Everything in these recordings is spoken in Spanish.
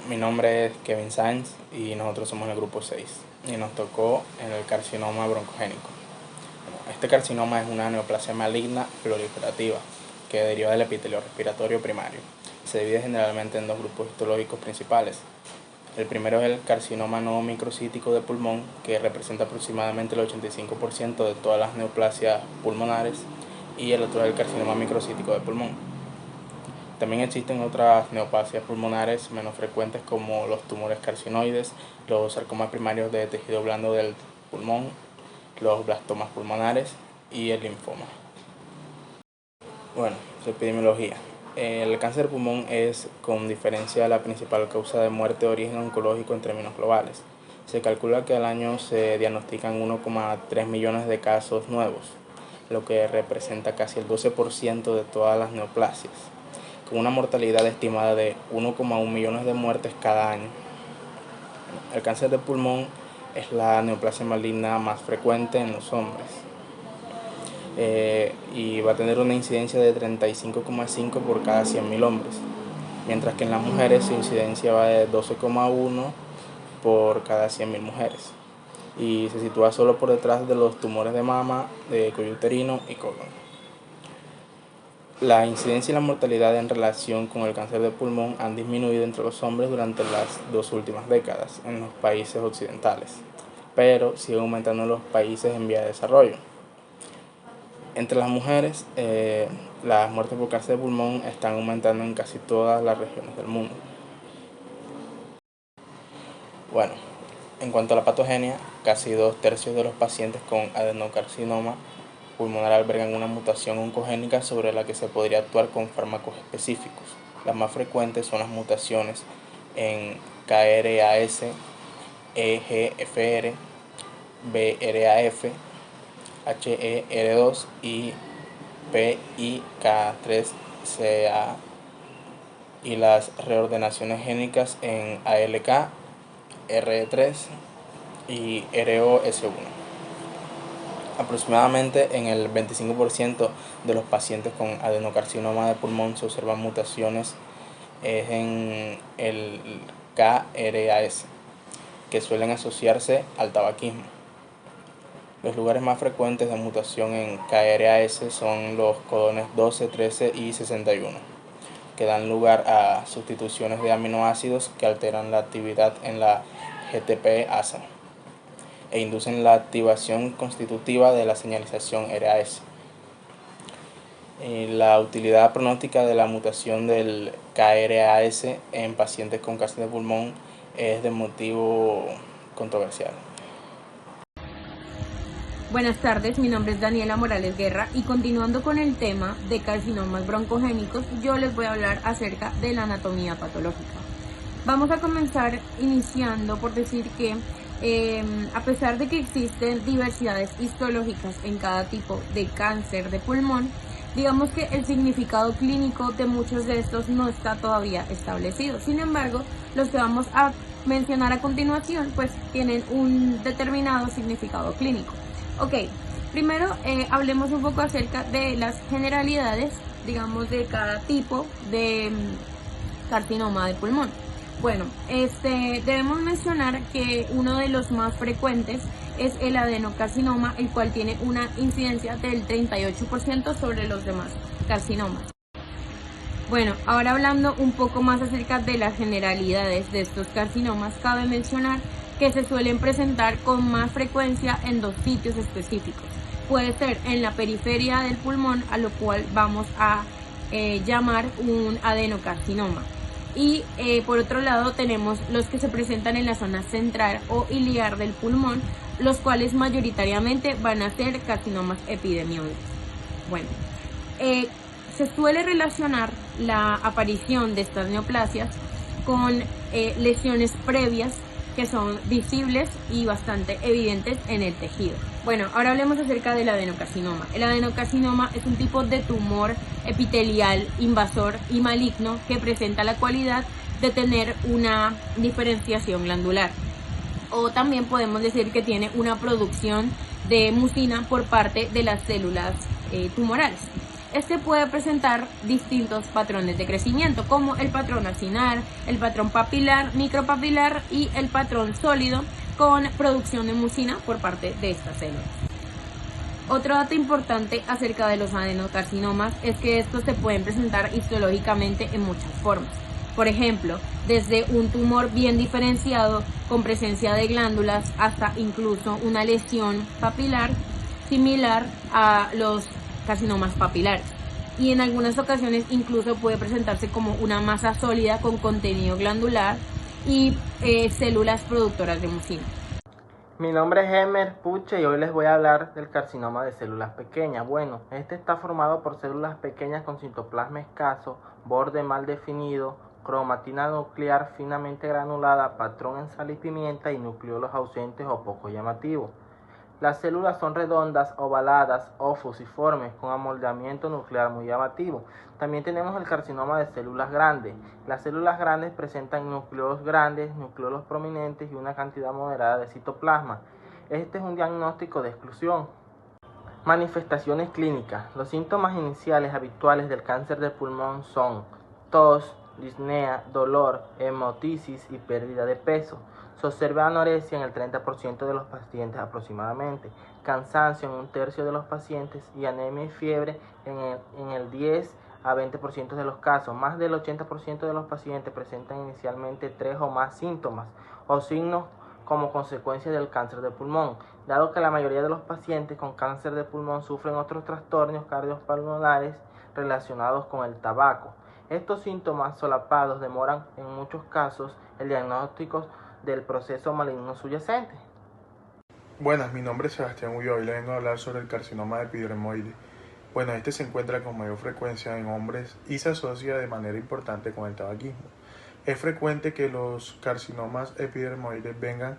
Mi nombre es Kevin Sainz y nosotros somos el grupo 6 y nos tocó en el carcinoma broncogénico. Este carcinoma es una neoplasia maligna proliferativa que deriva del epitelio respiratorio primario. Se divide generalmente en dos grupos histológicos principales. El primero es el carcinoma no microcítico de pulmón, que representa aproximadamente el 85% de todas las neoplasias pulmonares, y el otro es el carcinoma microcítico de pulmón. También existen otras neoplasias pulmonares menos frecuentes, como los tumores carcinoides, los sarcomas primarios de tejido blando del pulmón, los blastomas pulmonares y el linfoma. Bueno, su epidemiología. El cáncer de pulmón es, con diferencia, la principal causa de muerte de origen oncológico en términos globales. Se calcula que al año se diagnostican 1,3 millones de casos nuevos, lo que representa casi el 12% de todas las neoplasias, con una mortalidad estimada de 1,1 millones de muertes cada año. El cáncer de pulmón es la neoplasia maligna más frecuente en los hombres y va a tener una incidencia de 35,5 por cada 100.000 hombres, mientras que en las mujeres su incidencia va de 12,1 por cada 100.000 mujeres y se sitúa solo por detrás de los tumores de mama, de cuello uterino y colon. La incidencia y la mortalidad en relación con el cáncer de pulmón han disminuido entre los hombres durante las 2 últimas décadas en los países occidentales, pero sigue aumentando en los países en vía de desarrollo. Entre las mujeres, las muertes por cáncer de pulmón están aumentando en casi todas las regiones del mundo. Bueno, en cuanto a la patogenia, casi 2/3 de los pacientes con adenocarcinoma pulmonar albergan una mutación oncogénica sobre la que se podría actuar con fármacos específicos. Las más frecuentes son las mutaciones en KRAS, EGFR, BRAF, HER2 y PIK3CA, y las reordenaciones génicas en ALK, RE3 y ROS1. Aproximadamente en el 25% de los pacientes con adenocarcinoma de pulmón se observan mutaciones en el KRAS, que suelen asociarse al tabaquismo. Los lugares más frecuentes de mutación en KRAS son los codones 12, 13 y 61, que dan lugar a sustituciones de aminoácidos que alteran la actividad en la GTP-asa e inducen la activación constitutiva de la señalización RAS. La utilidad pronóstica de la mutación del KRAS en pacientes con cáncer de pulmón es de motivo controversial. Buenas tardes, mi nombre es Daniela Morales Guerra y continuando con el tema de carcinomas broncogénicos, yo les voy a hablar acerca de la anatomía patológica. Vamos a comenzar iniciando por decir que a pesar de que existen diversidades histológicas en cada tipo de cáncer de pulmón, digamos que el significado clínico de muchos de estos no está todavía establecido. Sin embargo, los que vamos a mencionar a continuación pues tienen un determinado significado clínico. Ok, primero hablemos un poco acerca de las generalidades, digamos, de cada tipo de carcinoma de pulmón. Bueno, debemos mencionar que uno de los más frecuentes es el adenocarcinoma, el cual tiene una incidencia del 38% sobre los demás carcinomas. Bueno, ahora hablando un poco más acerca de las generalidades de estos carcinomas, cabe mencionar que se suelen presentar con más frecuencia en dos sitios específicos. Puede ser en la periferia del pulmón, a lo cual vamos a llamar un adenocarcinoma. Y por otro lado tenemos los que se presentan en la zona central o iliar del pulmón, los cuales mayoritariamente van a ser carcinomas epidemioides. Bueno, se suele relacionar la aparición de estas neoplasias con lesiones previas que son visibles y bastante evidentes en el tejido. Bueno, ahora hablemos acerca del adenocarcinoma. El adenocarcinoma es un tipo de tumor epitelial invasor y maligno que presenta la cualidad de tener una diferenciación glandular. O también podemos decir que tiene una producción de mucina por parte de las células tumorales. Este puede presentar distintos patrones de crecimiento, como el patrón acinar, el patrón papilar, micropapilar y el patrón sólido, con producción de mucina por parte de estas células. Otro dato importante acerca de los adenocarcinomas es que estos se pueden presentar histológicamente en muchas formas. Por ejemplo, desde un tumor bien diferenciado con presencia de glándulas hasta incluso una lesión papilar similar a los carcinomas papilares. Y en algunas ocasiones incluso puede presentarse como una masa sólida con contenido glandular y células productoras de mucina. Mi nombre es Emer Puche y hoy les voy a hablar del carcinoma de células pequeñas. Bueno, este está formado por células pequeñas con citoplasma escaso, borde mal definido, cromatina nuclear finamente granulada, patrón en sal y pimienta y nucleolos ausentes o poco llamativos. Las células son redondas, ovaladas o fusiformes con amoldamiento nuclear muy llamativo. También tenemos el carcinoma de células grandes. Las células grandes presentan núcleos grandes, núcleos prominentes y una cantidad moderada de citoplasma. Este es un diagnóstico de exclusión. Manifestaciones clínicas. Los síntomas iniciales habituales del cáncer de pulmón son tos, disnea, dolor, hemotisis y pérdida de peso. Se observa anorexia en el 30% de los pacientes aproximadamente, cansancio en un tercio de los pacientes y anemia y fiebre en el 10 a 20% de los casos. Más del 80% de los pacientes presentan inicialmente 3 o más síntomas o signos como consecuencia del cáncer de pulmón, dado que la mayoría de los pacientes con cáncer de pulmón sufren otros trastornos cardiopulmonares relacionados con el tabaco. Estos síntomas solapados demoran en muchos casos el diagnóstico del proceso maligno subyacente. Buenas, mi nombre es Sebastián Ulloa y le vengo a hablar sobre el carcinoma epidermoide. Bueno, este se encuentra con mayor frecuencia en hombres y se asocia de manera importante con el tabaquismo. Es frecuente que los carcinomas epidermoides vengan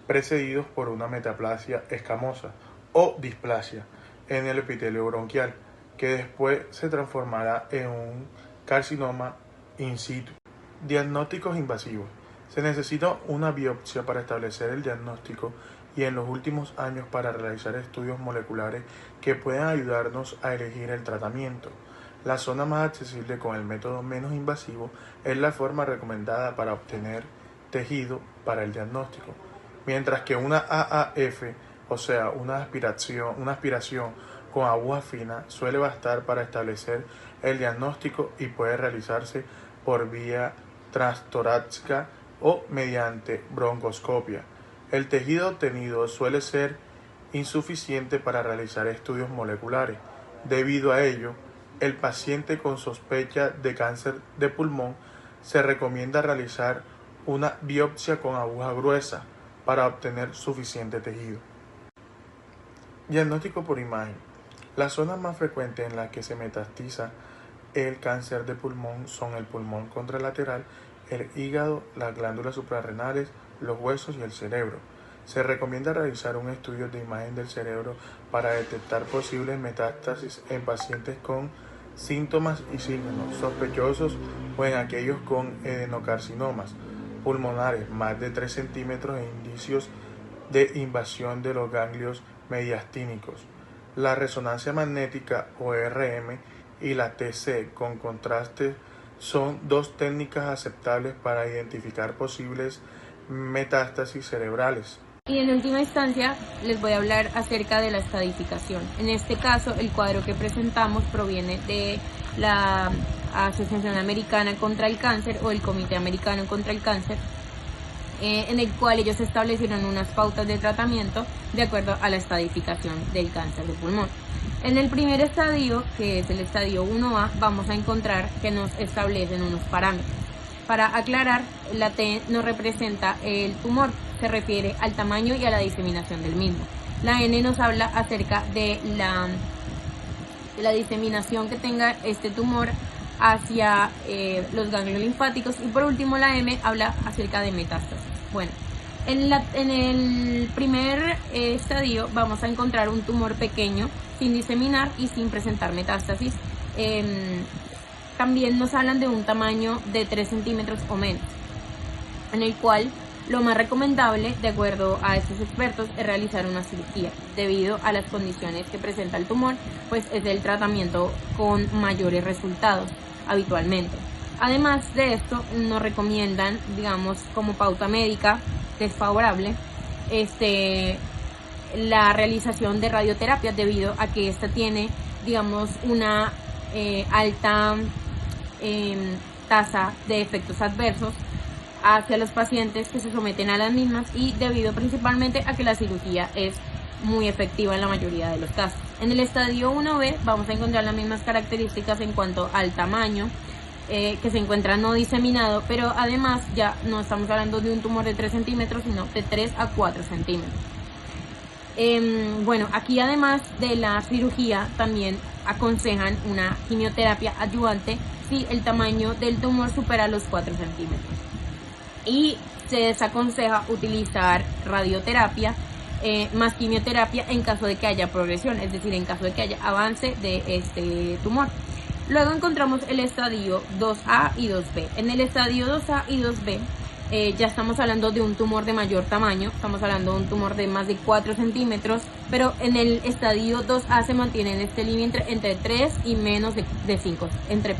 precedidos por una metaplasia escamosa o displasia en el epitelio bronquial, que después se transformará en un carcinoma in situ. Diagnósticos invasivos. Se necesita una biopsia para establecer el diagnóstico y en los últimos años para realizar estudios moleculares que puedan ayudarnos a elegir el tratamiento. La zona más accesible con el método menos invasivo es la forma recomendada para obtener tejido para el diagnóstico, mientras que una AAF, o sea, una aspiración con aguja fina, suele bastar para establecer el diagnóstico y puede realizarse por vía transtorácica o mediante broncoscopia. El tejido obtenido suele ser insuficiente para realizar estudios moleculares. Debido a ello, el paciente con sospecha de cáncer de pulmón se recomienda realizar una biopsia con aguja gruesa para obtener suficiente tejido. Diagnóstico por imagen. Las zonas más frecuentes en las que se metastiza el cáncer de pulmón son el pulmón contralateral, el hígado, las glándulas suprarrenales, los huesos y el cerebro. Se recomienda realizar un estudio de imagen del cerebro para detectar posibles metástasis en pacientes con síntomas y signos sospechosos o en aquellos con adenocarcinomas pulmonares más de 3 centímetros e indicios de invasión de los ganglios mediastínicos. La resonancia magnética o RM y la TC con contraste son dos técnicas aceptables para identificar posibles metástasis cerebrales. Y en última instancia les voy a hablar acerca de la estadificación. En este caso el cuadro que presentamos proviene de la Asociación Americana contra el Cáncer o el Comité Americano contra el Cáncer, en el cual ellos establecieron unas pautas de tratamiento de acuerdo a la estadificación del cáncer de pulmón. En el primer estadio, que es el estadio 1A, vamos a encontrar que nos establecen unos parámetros. Para aclarar, la T no representa el tumor, se refiere al tamaño y a la diseminación del mismo. La N nos habla acerca de la diseminación que tenga este tumor hacia los ganglios linfáticos, y por último la M habla acerca de metástasis. Bueno, en el primer estadio vamos a encontrar un tumor pequeño, sin diseminar y sin presentar metástasis. También nos hablan de un tamaño de 3 centímetros o menos, en el cual Lo más recomendable, de acuerdo a estos expertos, es realizar una cirugía. Debido a las condiciones que presenta el tumor, pues es el tratamiento con mayores resultados habitualmente. Además de esto, nos recomiendan, digamos, como pauta médica desfavorable, la realización de radioterapia, debido a que esta tiene, digamos, una alta tasa de efectos adversos hacia los pacientes que se someten a las mismas, y debido principalmente a que la cirugía es muy efectiva en la mayoría de los casos. En el estadio 1B vamos a encontrar las mismas características en cuanto al tamaño, que se encuentra no diseminado, pero además ya no estamos hablando de un tumor de 3 centímetros, sino de 3 a 4 centímetros. Bueno, aquí además de la cirugía también aconsejan una quimioterapia adyuvante si el tamaño del tumor supera los 4 centímetros. Y se desaconseja utilizar radioterapia más quimioterapia en caso de que haya progresión, es decir, en caso de que haya avance de este tumor. Luego encontramos el estadio 2A y 2B. En el estadio 2A y 2B ya estamos hablando de un tumor de mayor tamaño, estamos hablando de un tumor de más de 4 centímetros, pero en el estadio 2A se mantiene en este límite entre 3 y menos de 5, entre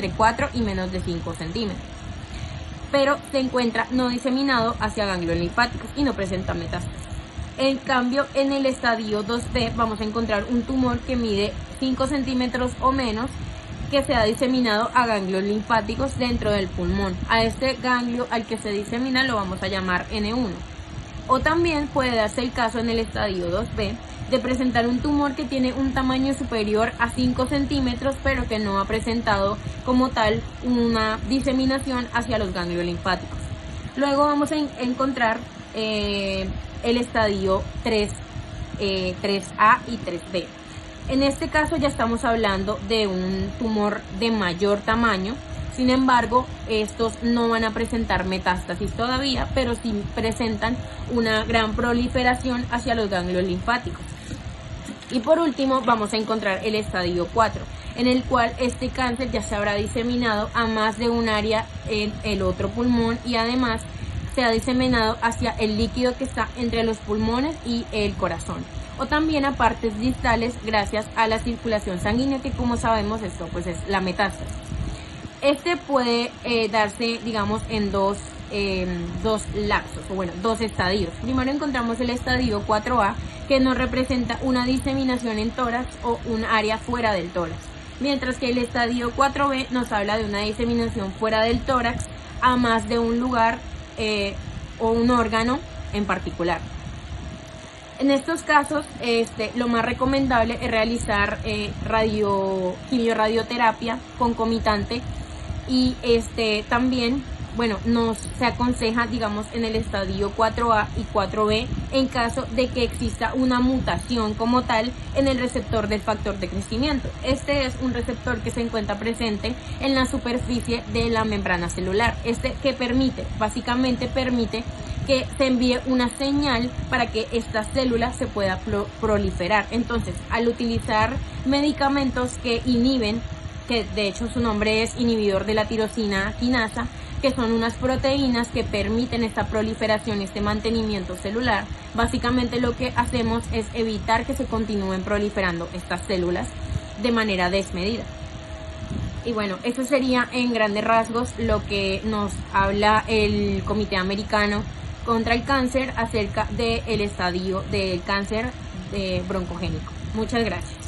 4 y menos de 5 centímetros. Pero se encuentra no diseminado hacia ganglios linfáticos y no presenta metástasis. En cambio, en el estadio 2B vamos a encontrar un tumor que mide 5 centímetros o menos, que se ha diseminado a ganglios linfáticos dentro del pulmón. A este ganglio al que se disemina lo vamos a llamar N1. O también puede darse el caso en el estadio 2B de presentar un tumor que tiene un tamaño superior a 5 centímetros, pero que no ha presentado como tal una diseminación hacia los ganglios linfáticos. Luego vamos a encontrar el estadio 3A y 3B. En este caso ya estamos hablando de un tumor de mayor tamaño. Sin embargo, estos no van a presentar metástasis todavía, pero sí presentan una gran proliferación hacia los ganglios linfáticos. Y por último vamos a encontrar el estadio 4, en el cual este cáncer ya se habrá diseminado a más de un área en el otro pulmón, y además se ha diseminado hacia el líquido que está entre los pulmones y el corazón, o también a partes distales gracias a la circulación sanguínea, que como sabemos esto pues es la metástasis. Este puede darse, digamos, en dos lapsos, o bueno, dos estadios. Primero encontramos el estadio 4A, que nos representa una diseminación en tórax o un área fuera del tórax, mientras que el estadio 4B nos habla de una diseminación fuera del tórax a más de un lugar o un órgano en particular. En estos casos, lo más recomendable es realizar quimioradioterapia concomitante, y también, bueno, se aconseja, digamos, en el estadio 4A y 4B en caso de que exista una mutación como tal en el receptor del factor de crecimiento. Este es un receptor que se encuentra presente en la superficie de la membrana celular, que básicamente permite que se envíe una señal para que esta célula se pueda proliferar. Entonces, al utilizar medicamentos que inhiben, que de hecho su nombre es inhibidor de la tirosina quinasa, que son unas proteínas que permiten esta proliferación, este mantenimiento celular, básicamente lo que hacemos es evitar que se continúen proliferando estas células de manera desmedida. Y bueno, eso sería en grandes rasgos lo que nos habla el Comité Americano contra el Cáncer acerca del estadio del cáncer broncogénico. Muchas gracias.